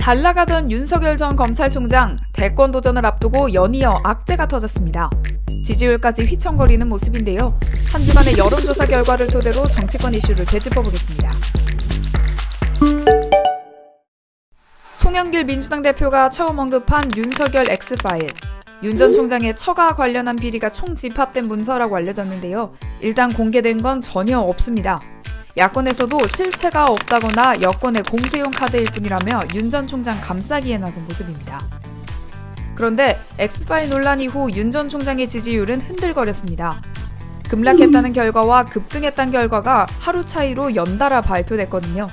잘 나가던 윤석열 전 검찰총장, 대권 도전을 앞두고 연이어 악재가 터졌습니다. 지지율까지 휘청거리는 모습인데요. 한 주간의 여론조사 결과를 토대로 정치권 이슈를 되짚어보겠습니다. 송영길 민주당 대표가 처음 언급한 윤석열 X파일. 윤 전 총장의 처가 관련한 비리가 총집합된 문서라고 알려졌는데요. 일단 공개된 건 전혀 없습니다. 야권에서도 실체가 없다거나 여권의 공세용 카드일 뿐이라며 윤 전 총장 감싸기에 나선 모습입니다. 그런데 X파일 논란 이후 윤 전 총장의 지지율은 흔들거렸습니다. 급락했다는 결과와 급등했다는 결과가 하루 차이로 연달아 발표됐거든요.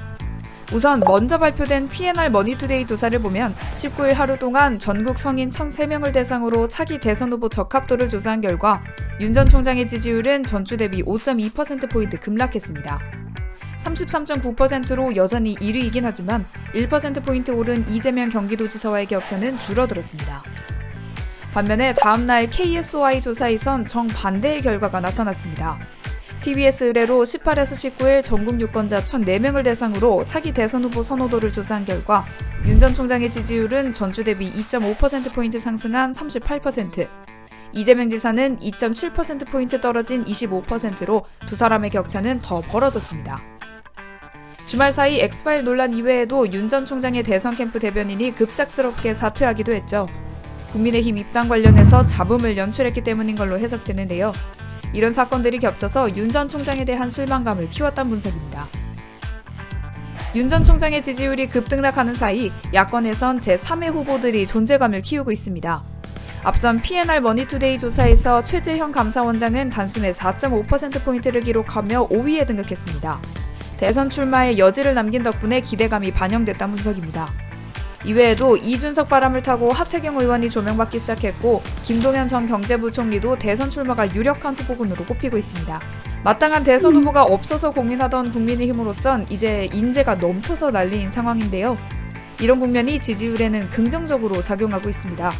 우선 먼저 발표된 P&R 머니투데이 조사를 보면 19일 하루 동안 전국 성인 1,003명을 대상으로 차기 대선 후보 적합도를 조사한 결과 윤 전 총장의 지지율은 전주 대비 5.2%포인트 급락했습니다. 33.9%로 여전히 1위이긴 하지만 1%포인트 오른 이재명 경기도지사와의 격차는 줄어들었습니다. 반면에 다음날 KSOI 조사에선 정반대의 결과가 나타났습니다. TBS 의뢰로 18에서 19일 전국 유권자 1,004명을 대상으로 차기 대선 후보 선호도를 조사한 결과 윤 전 총장의 지지율은 전주 대비 2.5%포인트 상승한 38%, 이재명 지사는 2.7%포인트 떨어진 25%로 두 사람의 격차는 더 벌어졌습니다. 주말 사이 X파일 논란 이외에도 윤 전 총장의 대선 캠프 대변인이 급작스럽게 사퇴하기도 했죠. 국민의힘 입당 관련해서 잡음을 연출했기 때문인 걸로 해석되는데요. 이런 사건들이 겹쳐서 윤 전 총장에 대한 실망감을 키웠다는 분석입니다. 윤 전 총장의 지지율이 급등락하는 사이 야권에선 제3의 후보들이 존재감을 키우고 있습니다. 앞선 P&R 머니투데이 조사에서 최재형 감사원장은 단숨에 4.5%포인트를 기록하며 5위에 등극했습니다. 대선 출마의 여지를 남긴 덕분에 기대감이 반영됐다는 분석입니다. 이외에도 이준석 바람을 타고 하태경 의원이 조명받기 시작했고 김동연 전 경제부총리도 대선 출마가 유력한 후보군으로 꼽히고 있습니다. 마땅한 대선 후보가 없어서 고민하던 국민의힘으로선 이제 인재가 넘쳐서 난리인 상황인데요. 이런 국면이 지지율에는 긍정적으로 작용하고 있습니다.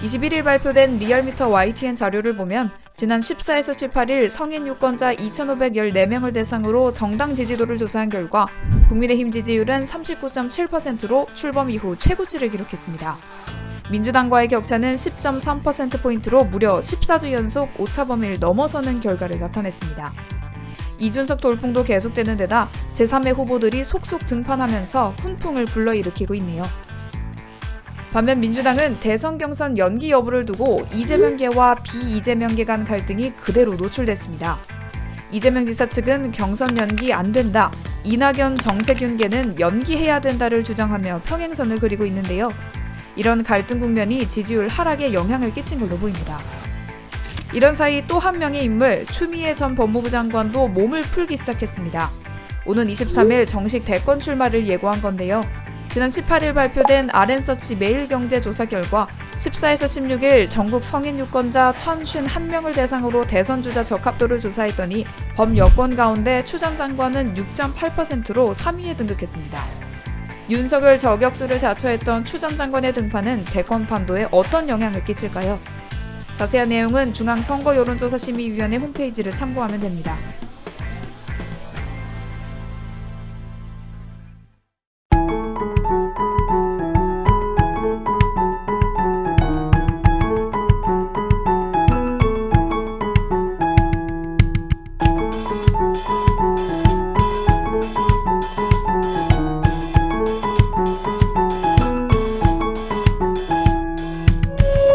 21일 발표된 리얼미터 YTN 자료를 보면 지난 14에서 18일 성인 유권자 2,514명을 대상으로 정당 지지도를 조사한 결과 국민의힘 지지율은 39.7%로 출범 이후 최고치를 기록했습니다. 민주당과의 격차는 10.3%포인트로 무려 14주 연속 오차 범위를 넘어서는 결과를 나타냈습니다. 이준석 돌풍도 계속되는 데다 제3의 후보들이 속속 등판하면서 훈풍을 불러일으키고 있네요. 반면 민주당은 대선 경선 연기 여부를 두고 이재명계와 비이재명계 간 갈등이 그대로 노출됐습니다. 이재명 지사 측은 경선 연기 안 된다, 이낙연 정세균계는 연기해야 된다를 주장하며 평행선을 그리고 있는데요. 이런 갈등 국면이 지지율 하락에 영향을 끼친 걸로 보입니다. 이런 사이 또 한 명의 인물, 추미애 전 법무부 장관도 몸을 풀기 시작했습니다. 오는 23일 정식 대권 출마를 예고한 건데요. 지난 18일 발표된 RN서치 매일경제조사 결과 14에서 16일 전국 성인 유권자 1,051명을 대상으로 대선주자 적합도를 조사했더니 범여권 가운데 추 전 장관은 6.8%로 3위에 등극했습니다. 윤석열 저격수를 자처했던 추 전 장관의 등판은 대권 판도에 어떤 영향을 끼칠까요? 자세한 내용은 중앙선거여론조사심의위원회 홈페이지를 참고하면 됩니다.